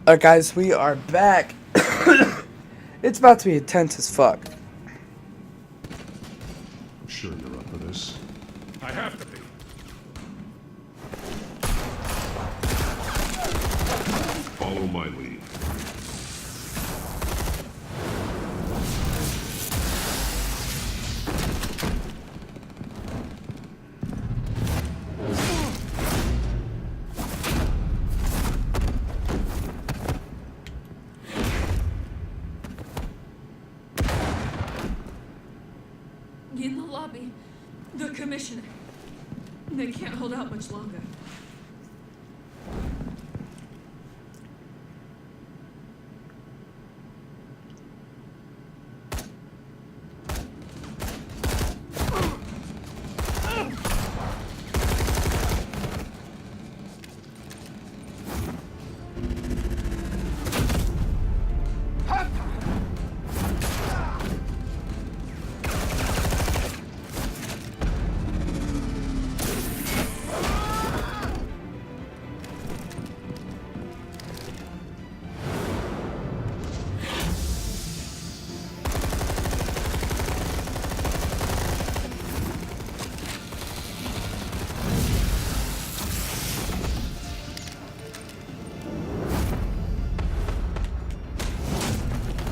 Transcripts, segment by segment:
Alright, guys, we are back. It's about to be intense as fuck. I'm sure you're up for this. I have to be. Follow my lead. In the lobby, the commissioner. They can't hold out much longer.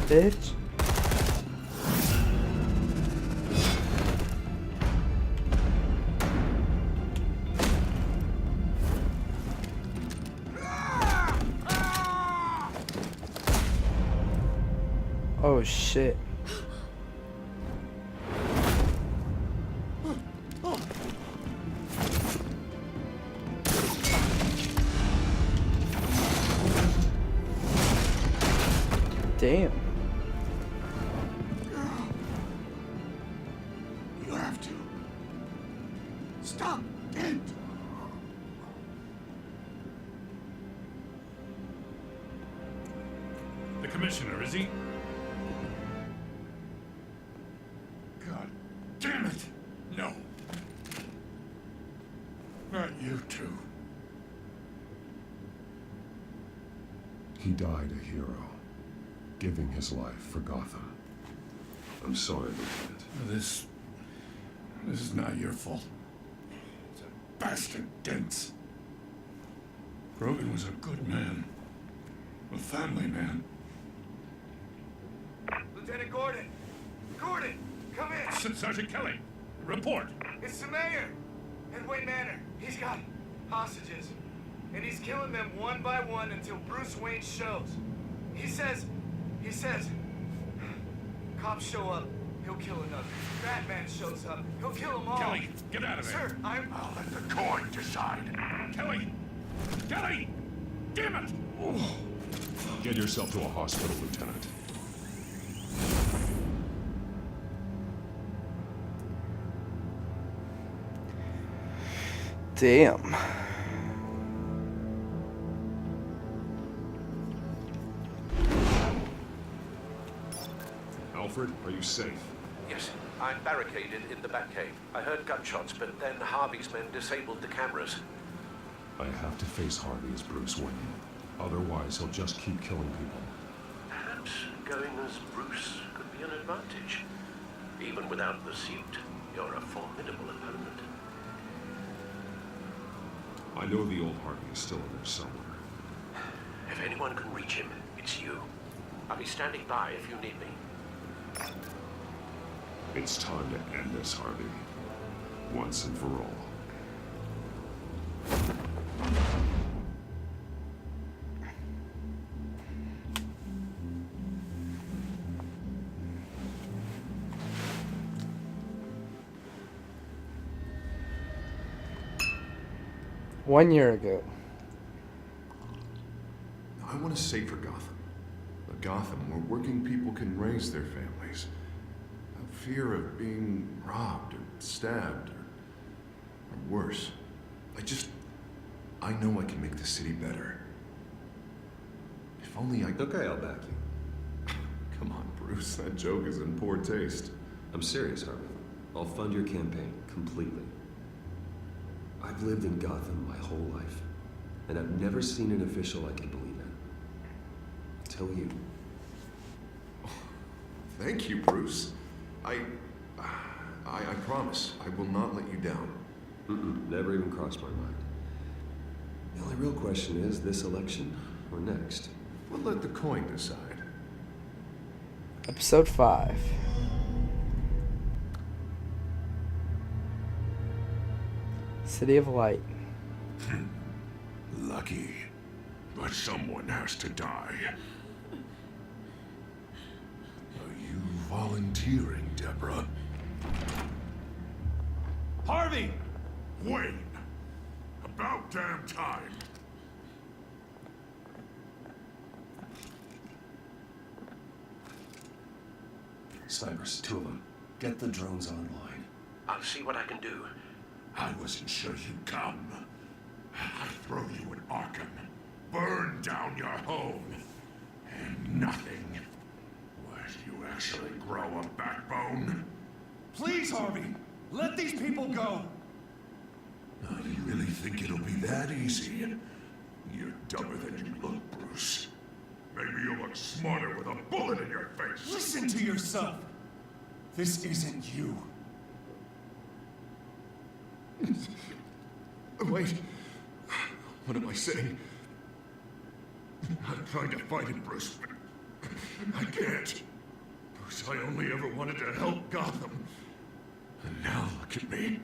Bitch. Oh shit. Damn. You have to. Stop it! The commissioner, is he? God damn it! No. Not you two. He died a hero, giving his life for Gotham. I'm sorry, Lieutenant. This is not your fault. It's a bastard Dents. Brogan was a good man. A family man. Lieutenant Gordon! Gordon! Come in! Sergeant Kelly, report. It's the mayor! In Wayne Manor. He's got hostages. And he's killing them one by one until Bruce Wayne shows. He says... Cops show up, he'll kill another. Batman shows up, he'll kill them all. Kelly, get out of there. Sir, I'm... I'll let the court decide. Kelly! Kelly! Damn it! Get yourself to a hospital, Lieutenant. Damn. Alfred, are you safe? Yes, I'm barricaded in the Batcave. I heard gunshots, but then Harvey's men disabled the cameras. I have to face Harvey as Bruce Wayne. Otherwise, he'll just keep killing people. Perhaps going as Bruce could be an advantage. Even without the suit, you're a formidable opponent. I know the old Harvey is still in there somewhere. If anyone can reach him, it's you. I'll be standing by if you need me. It's time to end this, Harvey. Once and for all. One year ago. I want to say for Gotham. A Gotham where working people can raise their families. Without fear of being robbed or stabbed or worse. I know I can make the city better. If only I... Okay, I'll back you. Come on, Bruce. That joke is in poor taste. I'm serious, Harvey. I'll fund your campaign completely. I've lived in Gotham my whole life, and I've never seen an official I can believe in. until you. Thank you, Bruce. I promise I will not let you down. Never even crossed my mind. The only real question is this election or next? We'll let the coin decide. Episode 5. City of Light. Lucky. But someone has to die. Are you volunteering, Deborah? Harvey! Wayne! About damn time! Snipers, 2 of them. Get the drones online. I'll see what I can do. I wasn't sure you'd come. I'd throw you in Arkham, burn down your home, and nothing. Would you actually grow a backbone? Please, Harvey! Let these people go! Now, you really think it'll be that easy? You're dumber than you look, Bruce. Maybe you look smarter with a bullet in your face. Listen to yourself! This isn't you. Wait. What am I saying? I'm trying to fight it, Bruce, but I can't. Bruce, I only ever wanted to help Gotham. And now look at me.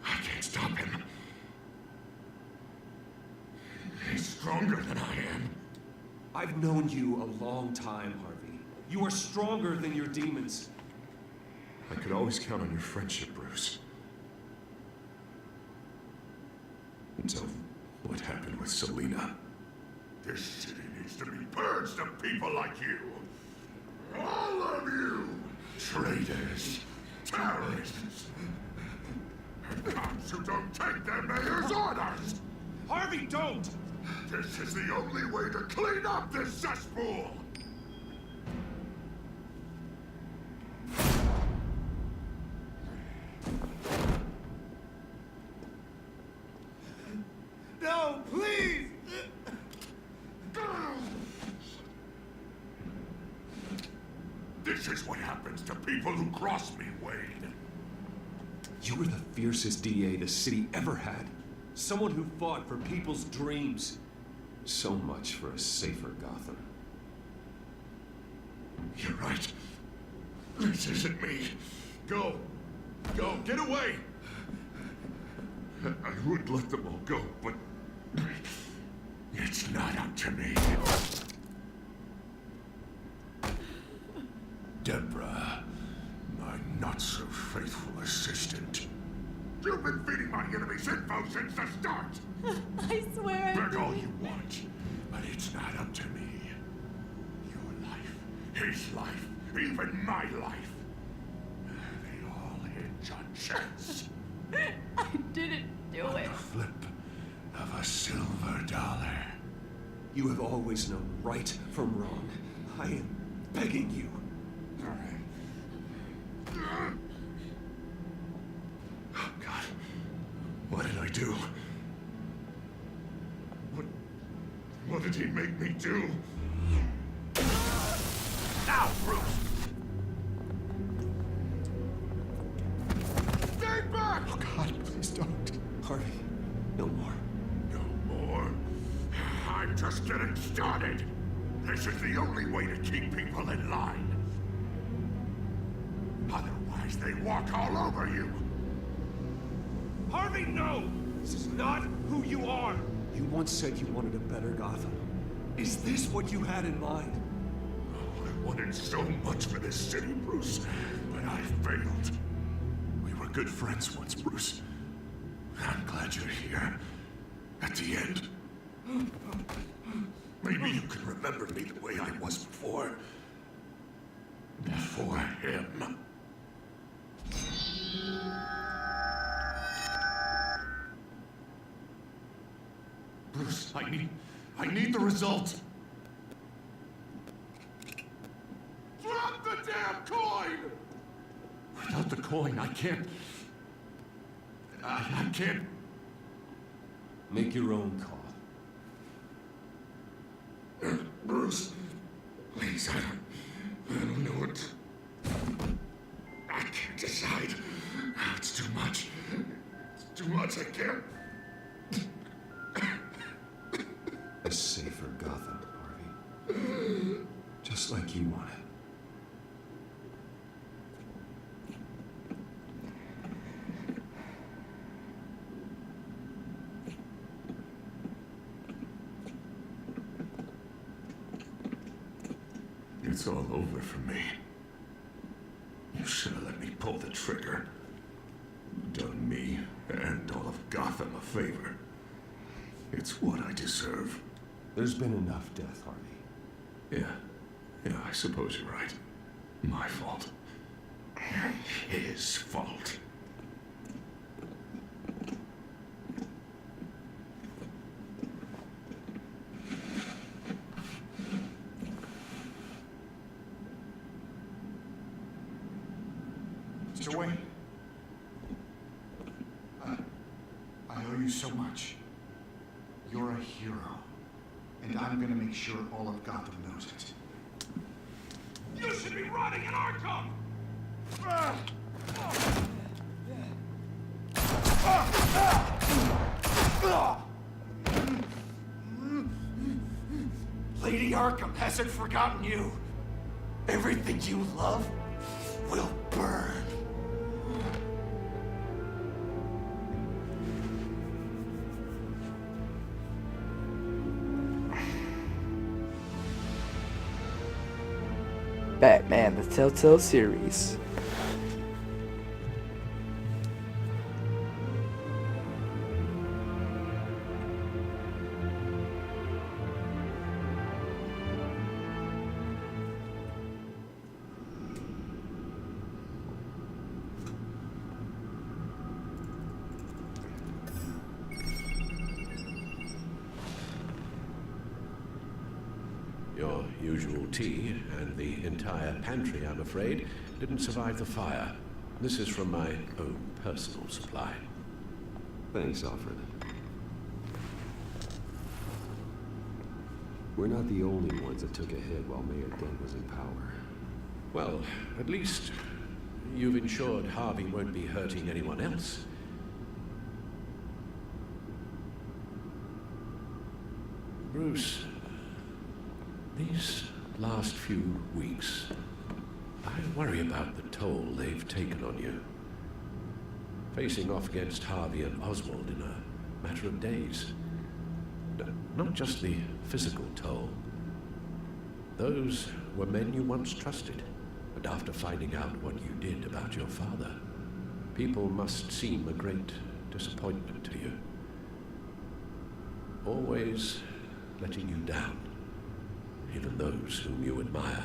I can't stop him. He's stronger than I am. I've known you a long time, Harvey. You are stronger than your demons. I could always count on your friendship, Bruce. Until what happened with Selina. This city needs to be purged of people like you. All of you! Traitors, terrorists, and cops who don't take their mayor's orders! Harvey, don't! This is the only way to clean up this cesspool! No, please! This is what happens to people who cross me, Wayne. You were the fiercest DA the city ever had. Someone who fought for people's dreams. So much for a safer Gotham. You're right. This isn't me. Go. Go. Get away. I would let them all go, but it's not up to me. Deborah, my not-so-faithful assistant. You've been feeding my enemies info since the start! I swear I Beg all you want, but it's not up to me. Your life, his life, even my life. They all hinge on chance. I didn't do it. The flip of a silver dollar. You have always known right from wrong. I am begging you. Oh, God. What did I do? What did he make me do? Now, Bruce! Stay back! Oh, God, please don't. Harvey, no more. No more. I'm just getting started. This is the only way to keep people in line. Otherwise, they walk all over you. Harvey, no! This is not who you are! You once said you wanted a better Gotham. Is this what you had in mind? Oh, I wanted so much for this city, Bruce, but I failed. We were good friends once, Bruce. I'm glad you're here. At the end. Maybe you can remember me the way I was before. Before him. Bruce, I need the result. Drop the damn coin! Without the coin, I can't... I can't... Make your own call. Bruce, things I don't know what. I can't decide. It's too much. It's too much. I can't. A safer Gotham, Harvey. Just like you wanted. It's all over for me. You should have let me pull the trigger. Done me and all of Gotham a favor. It's what I deserve. There's been enough death, Harvey. Yeah, I suppose you're right. My fault. His fault. Mr. Wayne, I owe you so much. You're a hero, and I'm gonna make sure all of Gotham knows it. You should be rotting in Arkham! Lady Arkham hasn't forgotten you. Everything you love will burn. Batman, the Telltale series. Your usual tea and the entire pantry, I'm afraid, didn't survive the fire. This is from my own personal supply. Thanks, Alfred. We're not the only ones that took a hit while Mayor Dent was in power. Well, at least you've ensured Harvey won't be hurting anyone else. Bruce, these last few weeks, I worry about the toll they've taken on you. Facing off against Harvey and Oswald in a matter of days. Not just the physical toll. Those were men you once trusted, but after finding out what you did about your father, people must seem a great disappointment to you. Always letting you down, even those whom you admire.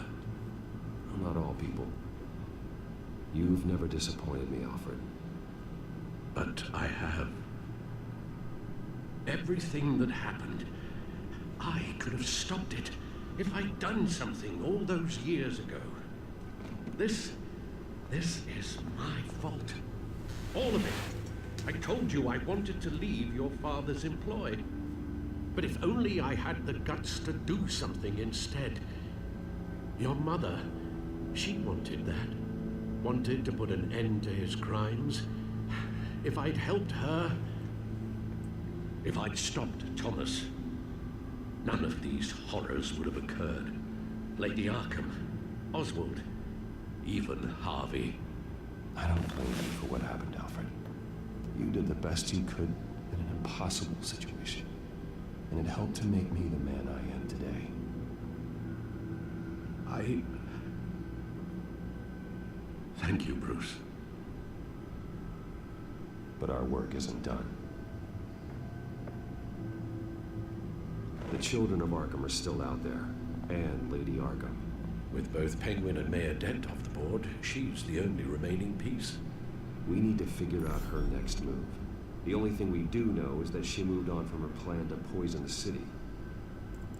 Not all people. You've never disappointed me, Alfred. But I have. Everything that happened, I could have stopped it if I'd done something all those years ago. This is my fault. All of it. I told you I wanted to leave your father's employ. But if only I had the guts to do something instead. Your mother, she wanted that. Wanted to put an end to his crimes. If I'd helped her, if I'd stopped Thomas, none of these horrors would have occurred. Lady Arkham, Oswald, even Harvey. I don't blame you for what happened, Alfred. You did the best you could in an impossible situation. And it helped to make me the man I am today. Thank you, Bruce. But our work isn't done. The children of Arkham are still out there, and Lady Arkham. With both Penguin and Mayor Dent off the board, she's the only remaining piece. We need to figure out her next move. The only thing we do know is that she moved on from her plan to poison the city.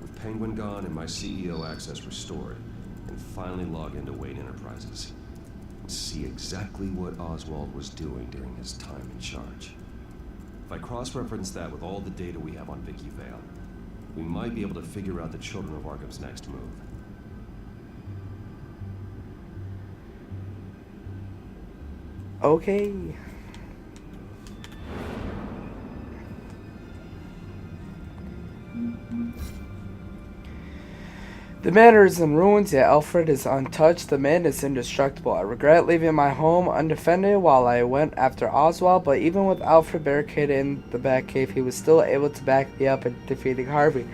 With Penguin gone and my CEO access restored, and finally log into Wayne Enterprises. And see exactly what Oswald was doing during his time in charge. If I cross-reference that with all the data we have on Vicky Vale, we might be able to figure out the Children of Arkham's next move. Okay. The manor is in ruins, yet Alfred is untouched. The man is indestructible. I regret leaving my home undefended while I went after Oswald, but even with Alfred barricaded in the Batcave, he was still able to back me up in defeating Harvey.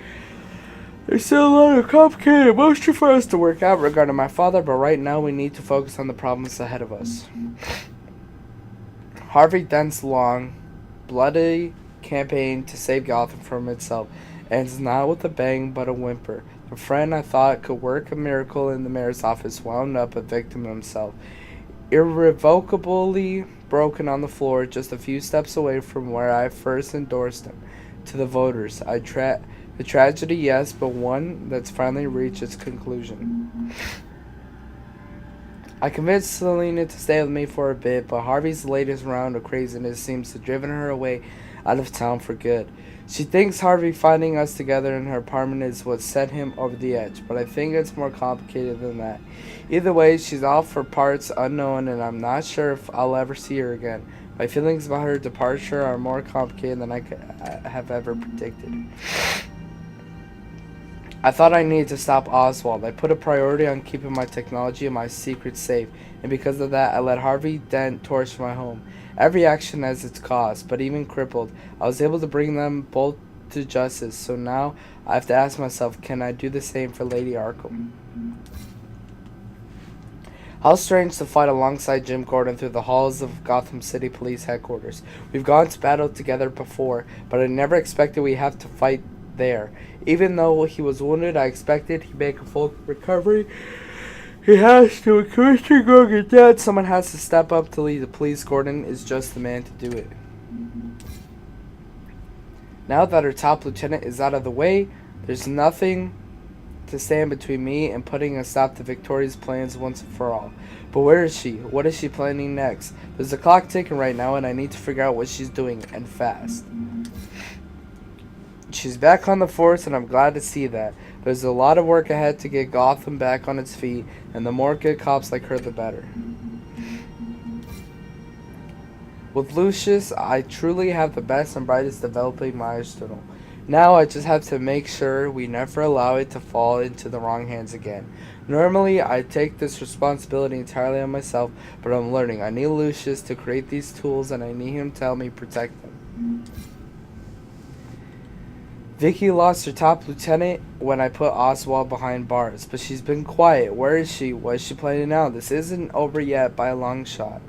There's still a lot of complicated emotion for us to work out regarding my father, but right now we need to focus on the problems ahead of us. Harvey Dent's long, bloody campaign to save Gotham from itself ends not with a bang but a whimper. A friend I thought could work a miracle in the mayor's office wound up a victim himself, irrevocably broken on the floor just a few steps away from where I first endorsed him. To the voters, a tragedy, yes, but one that's finally reached its conclusion. I convinced Selina to stay with me for a bit, but Harvey's latest round of craziness seems to have driven her away out of town for good. She thinks Harvey finding us together in her apartment is what set him over the edge, but I think it's more complicated than that. Either way, she's off for parts unknown, and I'm not sure if I'll ever see her again. My feelings about her departure are more complicated than I have ever predicted. I thought I needed to stop Oswald. I put a priority on keeping my technology and my secrets safe, and because of that, I let Harvey Dent torch my home. Every action has its cost, but even crippled, I was able to bring them both to justice, so now I have to ask myself, can I do the same for Lady Arkham? How strange to fight alongside Jim Gordon through the halls of Gotham City Police Headquarters. We've gone to battle together before, but I never expected we'd have to fight there. Even though he was wounded, I expected he'd make a full recovery. He has to. When Commissioner Gordon gets dead, someone has to step up to lead the police. Gordon is just the man to do it. Now that our top lieutenant is out of the way, there's nothing to stand between me and putting a stop to Victoria's plans once and for all. But where is she? What is she planning next? There's a clock ticking right now, and I need to figure out what she's doing, and fast. She's back on the force, and I'm glad to see that. There's a lot of work ahead to get Gotham back on its feet, and the more good cops like her, the better. With Lucius, I truly have the best and brightest developing my arsenal. Now I just have to make sure we never allow it to fall into the wrong hands again. Normally, I take this responsibility entirely on myself, but I'm learning. I need Lucius to create these tools, and I need him to help me protect them. Vicky lost her top lieutenant when I put Oswald behind bars, but she's been quiet. Where is she? What is she planning now? This isn't over yet by a long shot.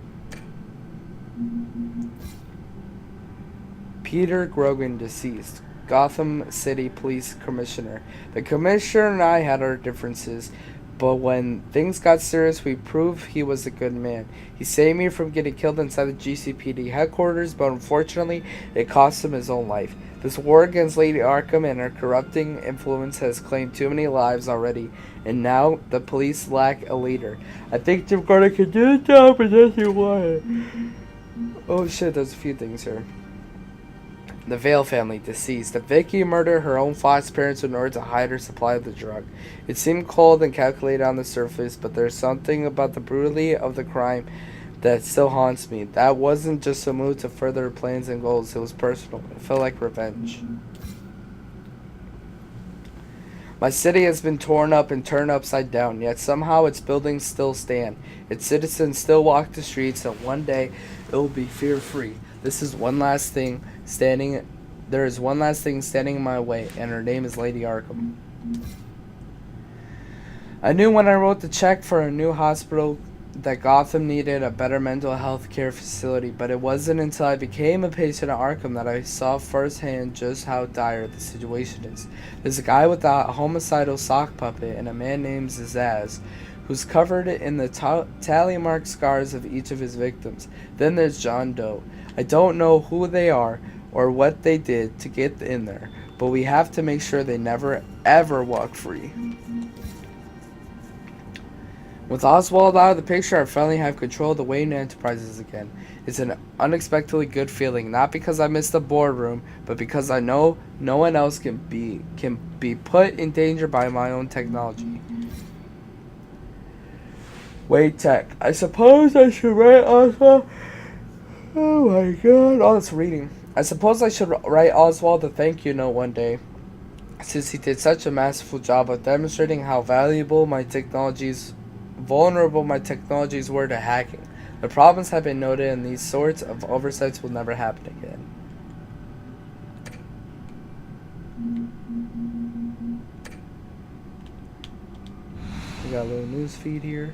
Peter Grogan, deceased. Gotham City Police Commissioner. The Commissioner and I had our differences, but when things got serious, we proved he was a good man. He saved me from getting killed inside the GCPD headquarters, but unfortunately, it cost him his own life. This war against Lady Arkham and her corrupting influence has claimed too many lives already, and now the police lack a leader. I think Jim Gordon can do the job, but doesn't want it. Oh shit, there's a few things here. The Vale family, deceased. Vicky murdered her own foster parents in order to hide her supply of the drug. It seemed cold and calculated on the surface, but there's something about the brutality of the crime that still haunts me. That wasn't just a move to further her plans and goals, it was personal. It felt like revenge. My city has been torn up and turned upside down, yet somehow its buildings still stand. Its citizens still walk the streets, and one day it will be fear-free. There is one last thing standing in my way, and her name is Lady Arkham. I knew when I wrote the check for a new hospital that Gotham needed a better mental health care facility, but it wasn't until I became a patient at Arkham that I saw firsthand just how dire the situation is. There's a guy with a homicidal sock puppet and a man named Zazaz, who's covered in the tally mark scars of each of his victims. Then there's John Doe. I don't know who they are or what they did to get in there, but we have to make sure they never ever walk free. With Oswald out of the picture, I finally have control of the Wayne Enterprises again. It's an unexpectedly good feeling, not because I missed the boardroom, but because I know no one else can be put in danger by my own technology. Wade Tech. I suppose I should write Oswald Oh my god. All this reading. I suppose I should write Oswald a thank you note one day, since he did such a masterful job of demonstrating how vulnerable my technologies were to hacking. The problems have been noted, and these sorts of oversights will never happen again. We got a little news feed here.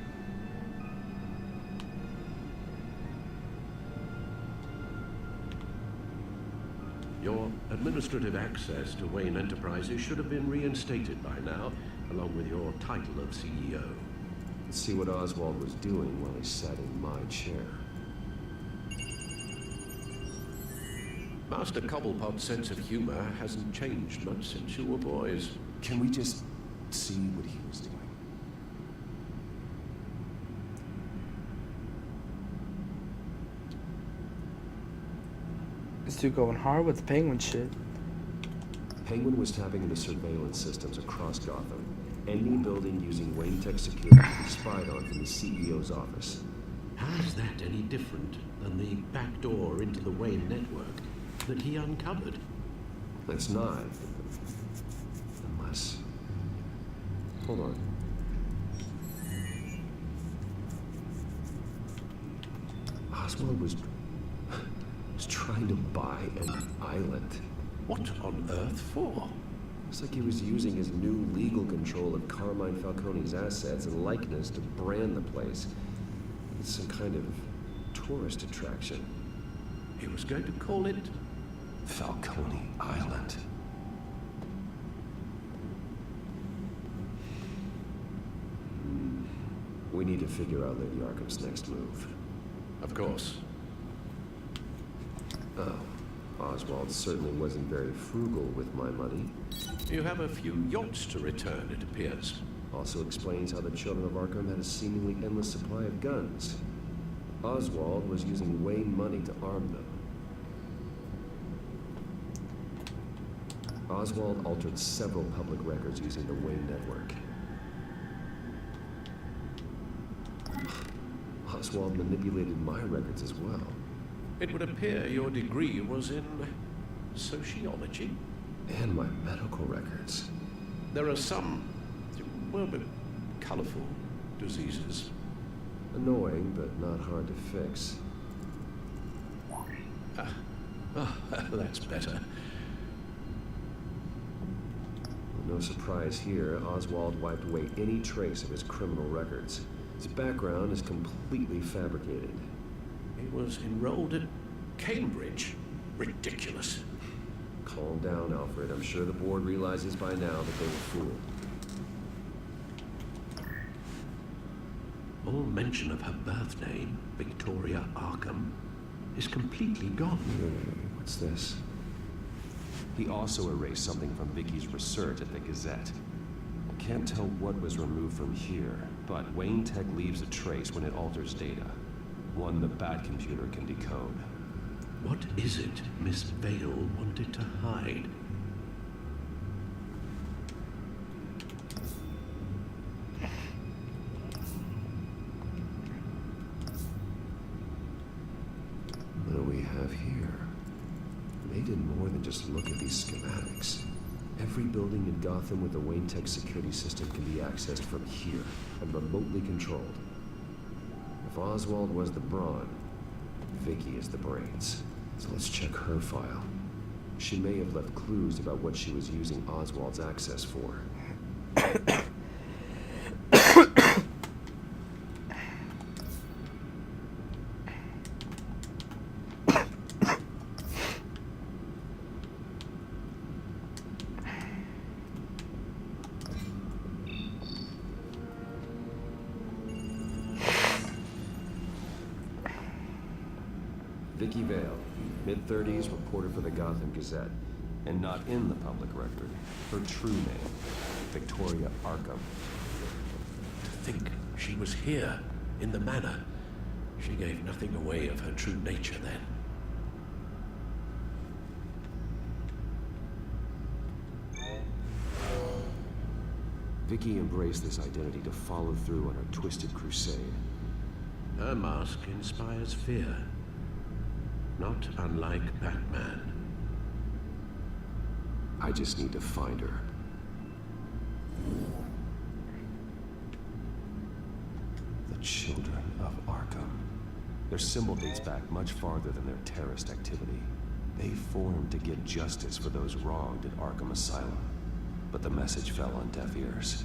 Your administrative access to Wayne Enterprises should have been reinstated by now, along with your title of CEO. Let's see what Oswald was doing while he sat in my chair. Master Cobblepot's sense of humor hasn't changed much since you were boys. Can we just see what he was doing? This dude going hard with the penguin shit. Penguin was tapping into surveillance systems across Gotham. Any building using Wayne Tech security could be spied on from the CEO's office. How's that any different than the back door into the Wayne network that he uncovered? It's not. Unless... Hold on. Oswald was trying to buy an island. What on earth for? Looks like he was using his new legal control of Carmine Falcone's assets and likeness to brand the place. It's some kind of tourist attraction. He was going to call it Falcone Island. We need to figure out Lady Arkham's next move. Of course. Oh, Oswald certainly wasn't very frugal with my money. You have a few yachts to return, it appears. Also explains how the Children of Arkham had a seemingly endless supply of guns. Oswald was using Wayne money to arm them. Oswald altered several public records using the Wayne network. Oswald manipulated my records as well. It would appear your degree was in sociology. And my medical records. There are some, well, but colorful diseases. Annoying, but not hard to fix. That's better. No surprise here, Oswald wiped away any trace of his criminal records. His background is completely fabricated. He was enrolled at Cambridge. Ridiculous. Calm down, Alfred. I'm sure the board realizes by now that they were fooled. All mention of her birth name, Victoria Arkham, is completely gone. What's this? He also erased something from Vicky's research at the Gazette. I can't tell what was removed from here, but Wayne Tech leaves a trace when it alters data. One the Bat computer can decode. What is it Miss Vale wanted to hide? What do we have here? They did more than just look at these schematics. Every building in Gotham with the Wayne Tech security system can be accessed from here and remotely controlled. If Oswald was the brawn, Vicky is the brains. So let's check her file. She may have left clues about what she was using Oswald's access for. Vicky Vale, mid-30s, reporter for the Gotham Gazette, and not in the public record. Her true name, Victoria Arkham. To think she was here, in the manor. She gave nothing away of her true nature then. Vicky embraced this identity to follow through on her twisted crusade. Her mask inspires fear. not unlike Batman. I just need to find her. The Children of Arkham. Their symbol dates back much farther than their terrorist activity. They formed to get justice for those wronged at Arkham Asylum. But the message fell on deaf ears.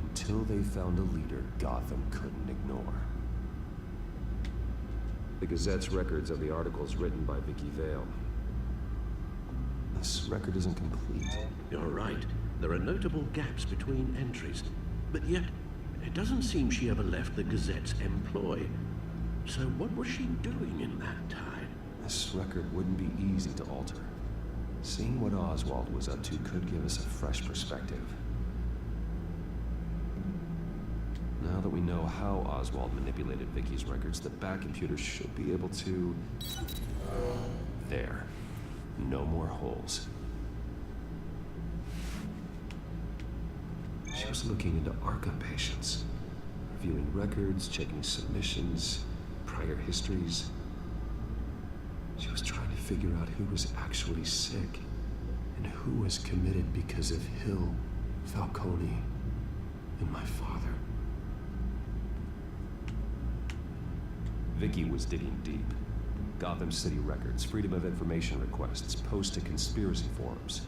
Until they found a leader Gotham couldn't ignore. The Gazette's records of the articles written by Vicky Vale. This record isn't complete. You're right. There are notable gaps between entries. But yet, it doesn't seem she ever left the Gazette's employ. So what was she doing in that time? This record wouldn't be easy to alter. Seeing what Oswald was up to could give us a fresh perspective. Now that we know how Oswald manipulated Vicky's records, the Bat computers should be able to... There. No more holes. She was looking into Arkham patients, reviewing records, checking submissions, prior histories. She was trying to figure out who was actually sick and who was committed because of Hill, Falcone, and my father. Vicky was digging deep. Gotham City records, Freedom of Information requests, posts to conspiracy forums.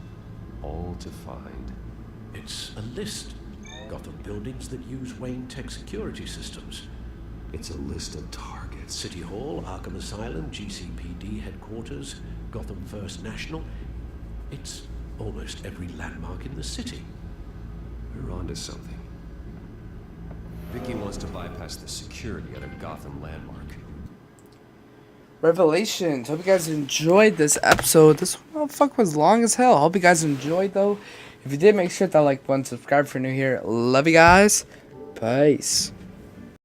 All to find... It's a list. Gotham buildings that use Wayne Tech security systems. It's a list of targets. City Hall, Arkham Asylum, GCPD headquarters, Gotham First National. It's almost every landmark in the city. We're onto something. Vicky wants to bypass the security at a Gotham landmark. Revelations. Hope you guys enjoyed this episode. This motherfucker was long as hell. Hope you guys enjoyed though. If you did, make sure to like button, subscribe if you're new here. Love you guys. Peace.